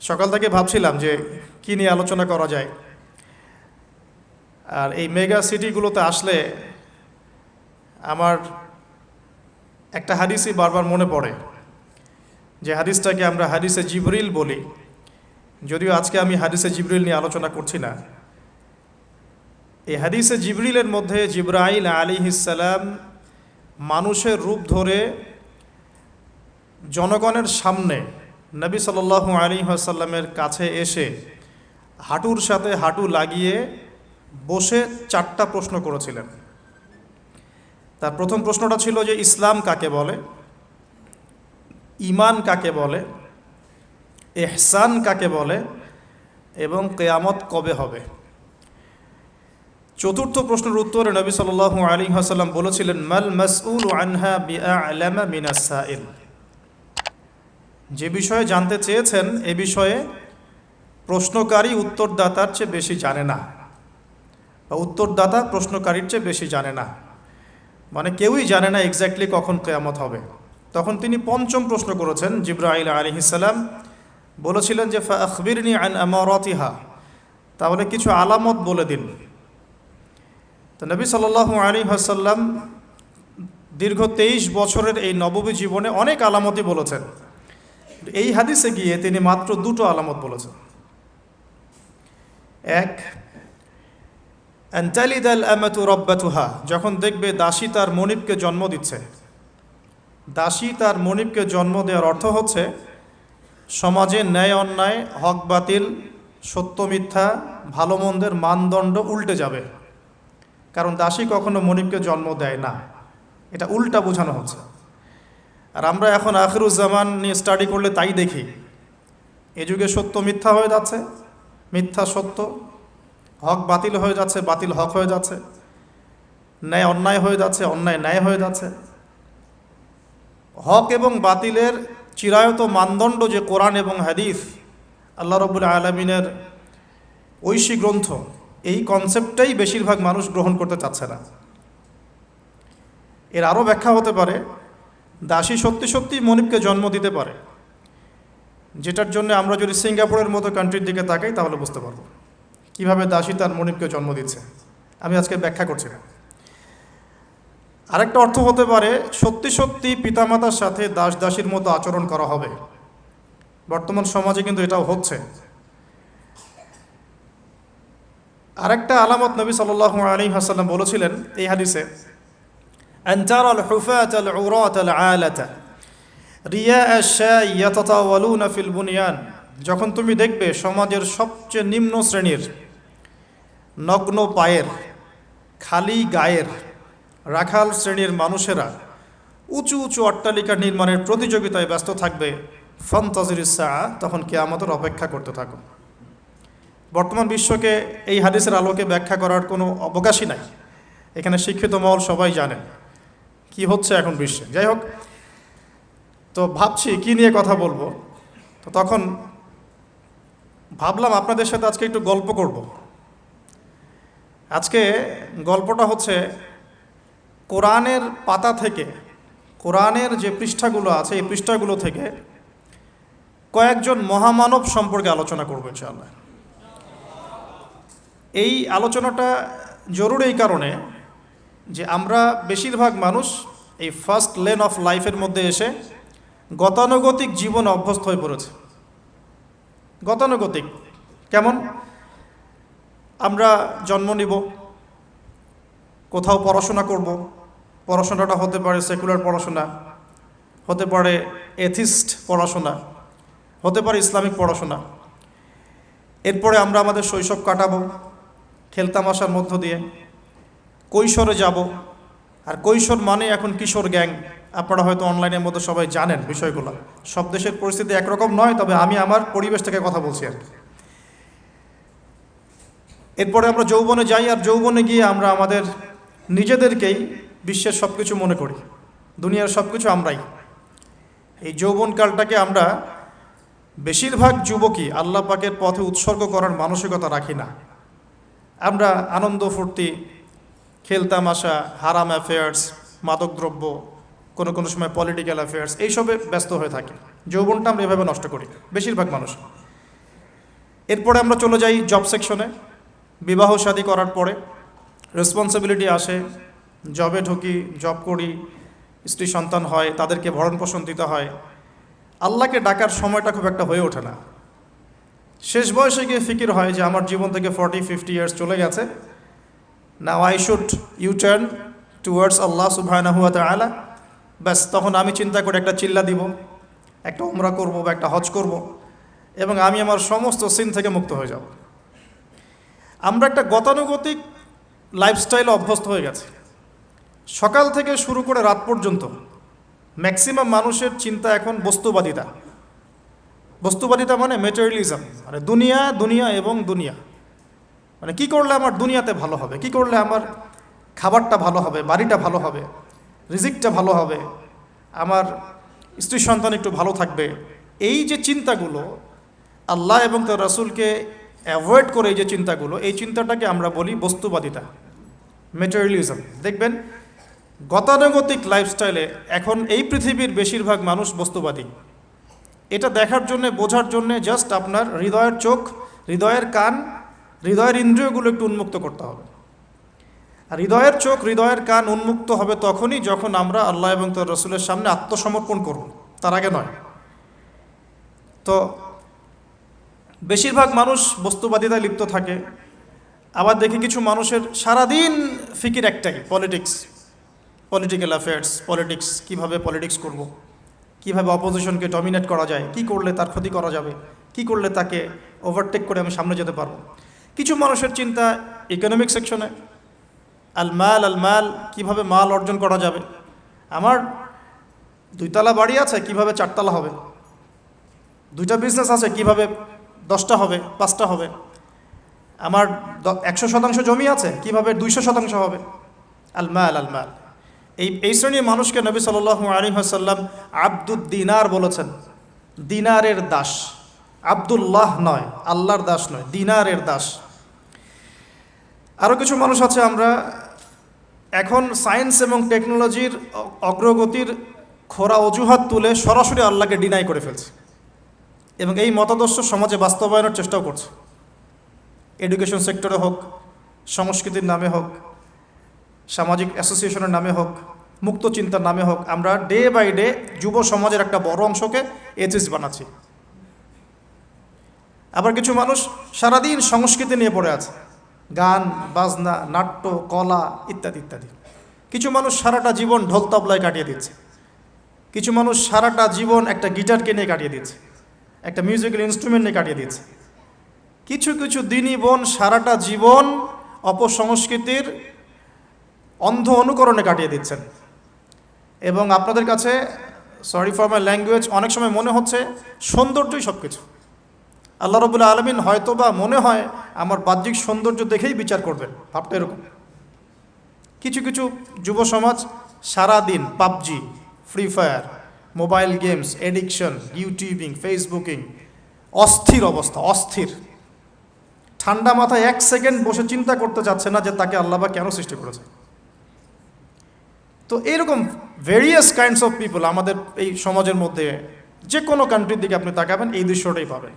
সকাল থেকে ভাবছিলাম যে কী নিয়ে আলোচনা করা যায়। আর এই মেগা সিটিগুলোতে আসলে আমার একটা হাদিসই বারবার মনে পড়ে, যে হাদিসটাকে আমরা হাদিসে জিবরিল বলি। যদিও আজকে আমি হাদিসে জিবরিল নিয়ে আলোচনা করছি না। এই হাদিসে জিবরিলের মধ্যে জিবরাইল আলাইহিস সালাম মানুষের রূপ ধরে জনগণের সামনে নবী সাল্লাল্লাহু আলাইহি ওয়াসাল্লামের কাছে এসে হাঁটুর সাথে হাঁটু লাগিয়ে বসে 4টা প্রশ্ন করেছিলেন। তার প্রথম প্রশ্নটা ছিল যে ইসলাম কাকে বলে, ঈমান কাকে বলে, ইহসান কাকে বলে এবং কিয়ামত কবে হবে। চতুর্থ প্রশ্নের উত্তরে নবী সাল্লাল্লাহু আলাইহি ওয়াসাল্লাম বলেছিলেন, মাল মাসউলু আনহা বিআ'লামা মিনাস সাইল। যে বিষয়ে জানতে চেয়েছেন এ বিষয়ে প্রশ্নকারী উত্তরদাতার চেয়ে বেশি জানে না, বা উত্তরদাতা প্রশ্নকারীর চেয়ে বেশি জানে না। মানে কেউই জানে না এক্স্যাক্টলি কখন কিয়ামত হবে। তখন তিনি পঞ্চম প্রশ্ন করেছেন। জিবরাইল আলাইহিস সালাম বলেছিলেন যে ফাআখবিরনি আন আমারাতিহা, তাহলে কিছু আলামত বলে দিন। তো নবী সাল্লাল্লাহু আলাইহি ওয়াসাল্লাম দীর্ঘ 23 বছরের এই নববী জীবনে অনেক আলামতই বলেছেন। এই হাদিসে গিয়ে তিনি মাত্র 2টো আলামত বলেছেন। এক, আনতালিদাল আমাতু রাব্বাতুহা, যখন দেখবে দাসী তার মনিবকে জন্ম দিচ্ছে। দাসী তার মনিবকে জন্ম দেওয়ার অর্থ হচ্ছে সমাজে ন্যায় অন্যায়, হক বাতিল, সত্য মিথ্যা, ভালো মন্দের মানদণ্ড উল্টে যাবে। কারণ দাসী কখনো মনিবকে জন্ম দেয় না, এটা উল্টা বোঝানো হচ্ছে। আর আমরা এখন আখিরুজ্জামান নিয়ে স্টাডি করলে তাই দেখি, এ যুগে সত্য মিথ্যা হয়ে যাচ্ছে, মিথ্যা সত্য, হক বাতিল হয়ে যাচ্ছে, বাতিল হক হয়ে যাচ্ছে, ন্যায় অন্যায় হয়ে যাচ্ছে, অন্যায় ন্যায় হয়ে যাচ্ছে। হক এবং বাতিলের চিরায়ত মানদণ্ড যে কোরআন এবং হাদিস, আল্লাহ রাব্বুল আলামিনের ঐশী গ্রন্থ, এই কনসেপ্টটাই বেশিরভাগ মানুষ গ্রহণ করতে চাচ্ছে না। এর আরও ব্যাখ্যা হতে পারে, দাসী সত্যি সত্যি মনিবকে জন্ম দিতে পারে, যেটার জন্য আমরা যদি সিঙ্গাপুরের মতো কান্ট্রির দিকে তাকাই তাহলে বুঝতে পারবো কীভাবে দাসী তার মনিবকে জন্ম দিচ্ছে। আমি আজকে ব্যাখ্যা করছি না। আরেকটা অর্থ হতে পারে সত্যি সত্যি পিতামাতার সাথে দাস দাসীর মতো আচরণ করা হবে। বর্তমান সমাজে কিন্তু এটাও হচ্ছে। আরেকটা আলামত নবী সাল্লাল্লাহু আলাইহি ওয়াসাল্লাম বলেছিলেন এই হাদিসে, আনতারাল হুফাতাল উরাতাল আলাতা রিয়া আশ-শাই ইয়াতাতাওয়ালুনা ফিল বুনিয়ান, যখন তুমি দেখবে সমাজের সবচেয়ে নিম্ন শ্রেণীর, নগ্ন পায়ের, খালি গায়ের, রাখাল শ্রেণীর মানুষেরা উঁচু উঁচু অট্টালিকা নির্মাণের প্রতিযোগিতায় ব্যস্ত থাকবে, ফান্তাজিরিস সাআ, তখন কিয়ামতের অপেক্ষা করতে থাকো। বর্তমান বিশ্বকে এই হাদিসের আলোকে ব্যাখ্যা করার কোনো অবকাশই নাই। এখানে শিক্ষিত মহল সবাই জানেন কি হচ্ছে এখন বিশ্বে। যাই হোক, তো ভাবছি কি নিয়ে কথা বলবো। তো তখন ভাবলাম আপনাদের সাথে আজকে একটু গল্প করব। আজকে গল্পটা হচ্ছে কোরআনের পাতা থেকে, কোরআনের যে পৃষ্ঠাগুলো আছে এই পৃষ্ঠাগুলো থেকে কয়েকজন মহামানব সম্পর্কে আলোচনা করব ইনশাআল্লাহ। এই আলোচনাটা জরুরি এই কারণে যে আমরা বেশিরভাগ মানুষ এই ফার্স্ট লেন অফ লাইফের মধ্যে এসে গতানুগতিক জীবনে অভ্যস্ত হয়ে পড়েছে। গতানুগতিক কেমন? আমরা জন্ম নিব, কোথাও পড়াশোনা করব, পড়াশোনাটা হতে পারে সেকুলার পড়াশোনা, হতে পারে এথিস্ট পড়াশোনা, হতে পারে ইসলামিক পড়াশোনা। এরপরে আমরা আমাদের শৈশব কাটাবো খেলতামাশার মধ্য দিয়ে, কৈশোরে যাব। আর কৈশোর মানে এখন কিশোর গ্যাং, আপনারা হয়তো অনলাইনের মধ্যে সবাই জানেন বিষয়গুলো। সব দেশের পরিস্থিতি একরকম নয়, তবে আমি আমার পরিবেশ থেকে কথা বলছি আর কি। এরপরে আমরা যৌবনে যাই, আর যৌবনে গিয়ে আমরা আমাদের নিজেদেরকেই বিশ্বের সব কিছু মনে করি, দুনিয়ার সব কিছু আমরাই। এই যৌবনকালটাকে আমরা বেশিরভাগ যুবকই আল্লাহ পাকের পথে উৎসর্গ করার মানসিকতা রাখি না। আমরা আনন্দ ফুর্তি, খেলতামাশা, হারাম অ্যাফেয়ার্স, মাদকদ্রব্য, কোনো কোনো সময় পলিটিক্যাল অ্যাফেয়ার্স, এইসবে ব্যস্ত হয়ে থাকি। যৌবনটা আমরা এভাবে নষ্ট করি বেশিরভাগ মানুষ। এরপরে আমরা চলে যাই জব সেকশনে। বিবাহ শাদী করার পরে রেসপন্সিবিলিটি আসে, জবে ঢুকি, জব করি, স্ত্রী সন্তান হয়, তাদেরকে ভরণ পোষণ দিতে হয়। আল্লাহকে ডাকার সময়টা খুব একটা হয়ে ওঠে না। শেষ বয়সে গিয়ে ফিকির হয় যে আমার জীবন থেকে 40-50 ইয়ার্স চলে গেছে, now I should you turn towards আল্লাহ সুবহানাহু ওয়া তাআলা। ব্যাস, তখন আমি চিন্তা করে একটা চিল্লা দিব, একটা উমরা করব বা একটা হজ করব, এবং আমি আমার সমস্ত সিন থেকে মুক্ত হয়ে যাব। আমরা একটা গতানুগতিক লাইফস্টাইলে অভ্যস্ত হয়ে গেছে। সকাল থেকে শুরু করে রাত পর্যন্ত ম্যাক্সিমাম মানুষের চিন্তা এখন বস্তুবাদিতা। বস্তুবাদিতা মানে মেটেরিয়ালিজম, মানে দুনিয়া, দুনিয়া এবং দুনিয়া। মানে কি করলে আমার দুনিয়াতে ভালো হবে, কি করলে আমার খাবারটা ভালো হবে, বাড়িটা ভালো হবে, রিজিকটা ভালো হবে, আমার স্ত্রী সন্তান একটু ভালো থাকবে। এই যে চিন্তাগুলো, আল্লাহ এবং তার রাসূলকে অ্যাভয়েড করে এই যে চিন্তাগুলো, এই চিন্তাটাকে আমরা বলি বস্তুবাদিতা, মেটেরিয়ালিজম। দেখবেন গতানুগতিক লাইফস্টাইলে এখন এই পৃথিবীর বেশিরভাগ মানুষ বস্তুবাদী। এটা দেখার জন্যে, বোঝার জন্যে জাস্ট আপনার হৃদয়ের চোখ, হৃদয়ের কান, হৃদয়ের ইন্দ্রিয়গুলো একটু উন্মুক্ত করতে হবে। আর হৃদয়ের চোখ, হৃদয়ের কান উন্মুক্ত হবে তখনই যখন আমরা আল্লাহ এবং তার রাসূলের সামনে আত্মসমর্পণ করব, তার আগে নয়। তো বেশিরভাগ মানুষ বস্তুবাদিতায় লিপ্ত থাকে। আবার দেখি কিছু মানুষের সারাদিন ফিকির একটাই, পলিটিক্স, পলিটিক্যাল অ্যাফেয়ার্স, পলিটিক্স, কীভাবে পলিটিক্স করব, কীভাবে অপোজিশনকে ডমিনেট করা যায়, কি করলে তার ক্ষতি করা যাবে, কি করলে তাকে ওভারটেক করে আমি সামনে যেতে পারবো। কিছু মানুষের চিন্তা ইকোনমিক সেকশনে, আল মাল, কীভাবে মাল অর্জন করা যাবে। আমার 2 তলা বাড়ি আছে, কিভাবে 4 তলা হবে। 2টা বিজনেস আছে, কিভাবে 10টা হবে, 5টা হবে। আমার 100% জমি আছে, কিভাবে 200% হবে। আল মাল। এই শ্রেণীর মানুষকে নবী সাল্লাল্লাহু আলাইহি ওয়াসাল্লাম আব্দুদ দিনার বলেছেন, দিনারের দাস। আব্দুল্লাহ নয়, আল্লাহর দাস নয়, দিনারের দাস। আরও কিছু মানুষ আছে, আমরা এখন সায়েন্স এবং টেকনোলজির অগ্রগতির খোরা অজুহাত তুলে সরাসরি আল্লাহকে ডিনাই করে ফেলছে, এবং এই মতাদর্শ সমাজে বাস্তবায়নের চেষ্টাও করছে। এডুকেশন সেক্টরে হোক, সংস্কৃতির নামে হোক, সামাজিক অ্যাসোসিয়েশনের নামে হোক, মুক্ত চিন্তার নামে হোক, আমরা ডে বাই ডে যুব সমাজের একটা বড় অংশকে এথিস্ট বানাচ্ছি। আবার কিছু মানুষ সারাদিন সংস্কৃতি নিয়ে পড়ে আছে, গান বাজনা, নাট্য, কলা ইত্যাদি ইত্যাদি। কিছু মানুষ সারাটা জীবন ঢোল তবলায় কাটিয়ে দিচ্ছে। কিছু মানুষ সারাটা জীবন একটা গিটারকে নিয়ে কাটিয়ে দিচ্ছে, একটা মিউজিক্যাল ইনস্ট্রুমেন্ট নিয়ে কাটিয়ে দিচ্ছে। কিছু কিছু দিনী বোন সারাটা জীবন অপসংস্কৃতির অন্ধ অনুকরণে কাটিয়ে দিচ্ছেন। এবং আপনাদের কাছে, সরি ফর মাই ল্যাঙ্গুয়েজ, অনেক সময় মনে হচ্ছে সৌন্দর্যই সব কিছু। আল্লাহ রাব্বুল আলামিন হয়তোবা মনে হয় আমার বাহ্যিক সৌন্দর্য দেখেই বিচার করবেন, ভাবটা এরকম। কিছু কিছু যুব সমাজ সারাদিন PUBG, free fire, mobile games, addiction, YouTubing, Facebooking, অস্থির অবস্থা, অস্থির। ঠান্ডা মাথায় 1 সেকেন্ড বসে চিন্তা করতে চাচ্ছে না যে তাকে আল্লাহ বা কেন সৃষ্টি করেছে। তো এইরকম ভেরিয়াস কাইন্ডস অফ পিপল আমাদের এই সমাজের মধ্যে, যে কোনো কান্ট্রির দিকে আপনি তাকাবেন এই দৃশ্যটাই পাবেন।